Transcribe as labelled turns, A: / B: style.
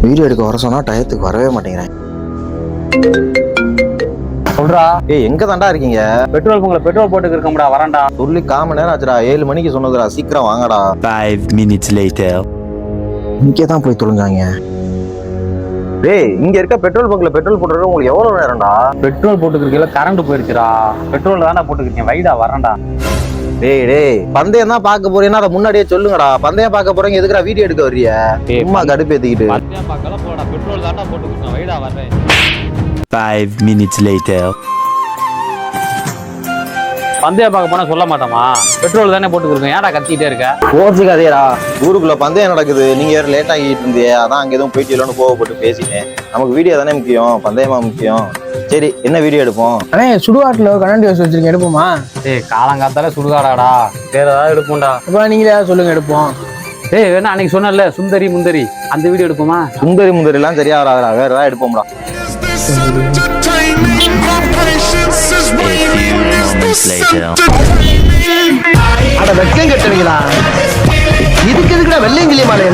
A: Video எடுக்க வர சொன்னா டயத்துக்கு வரவே மாட்டேங்கிறேன்.
B: சொல்றா.
A: ஏய் எங்க தாண்டா இருக்கீங்க?
B: பெட்ரோல் பங்க்ல பெட்ரோல் போட்டுக்கு இருக்கோம்டா, வரேன்டா.
A: சொல்லி 1/4 மணி நேரம் ஆச்சுடா. 7 மணிக்கு சொன்னதுடா, சீக்கிரம் வாங்கடா.
C: 5 minutes later.
A: இங்கே தான் போய் தொலைஞ்சாங்க. டேய் இங்க இருக்க பெட்ரோல் பங்க்ல பெட்ரோல் போட்டுறது உங்களுக்கு எவ்வளவு நேரம்டா?
B: பெட்ரோல் போட்டுக்கிறதுல கரண்ட் போயிடுச்சுடா. பெட்ரோல் தானே போட்டுக்கிறீங்க, வைடா வரேன்டா.
A: டேய் பந்தயம் தான் பார்க்க போறீங்கன்னா அதை முன்னாடியே சொல்லுங்கடா. பந்தயம் பார்க்க போறீங்க, எதுக்குடா வீடியோ எடுக்க வர்றிய? சும்மா கடுப்பு ஏத்திக்கிட்டு.
B: பந்தயம் பார்க்கல போடா, பெட்ரோல் தானே போட்டுக்கிறேன், வைடா வரேன்.
C: 5 minutes later.
B: பந்தயம் பார்க்க போனா சொல்ல மாட்டோமா? பெட்ரோல் தானே போட்டுக்கிறேன், ஏன்டா கத்திட்டே இருக்க?
A: போச்சுக்காதேடா. ஊருக்குள்ள பந்தயம் நடக்குது, நீங்க வேற லேட் ஆகிட்டு இருந்தியே, அதான் அங்க எதுவும் போயிட்டு இல்லைன்னு கோவப்பட்டு பேசிட்டேன். நமக்கு வீடியோ தானே முக்கியம், பந்தயமா முக்கியம். சரி என்ன வீடியோ எடுப்போம்?
D: அண்ணே சுடுகாட்டுல கரண்ட் யூஸ் வச்சிருக்கேன், எடுப்போமா?
B: டேய் காலங்காத்தால சுடுகாடாடா, வேற ஏதாவது எடுப்போம்டா.
D: அப்ப நீங்களே ஏதாவது சொல்லுங்க, எடுப்போம்.
B: டேய் வேணா அன்னைக்கு சொன்னல சுந்தரி முந்தரி, அந்த வீடியோ எடுப்போமா?
A: சுந்தரி முந்தரி எல்லாம் சரியா வராதா, வேற ஏதாவது எடுப்போம்டா.
C: A few moments later.
D: அட வெக்கம் கட்டுவீங்களா? இதுக்கு எதுக்குடா வெள்ளையங்கிலி மாலை?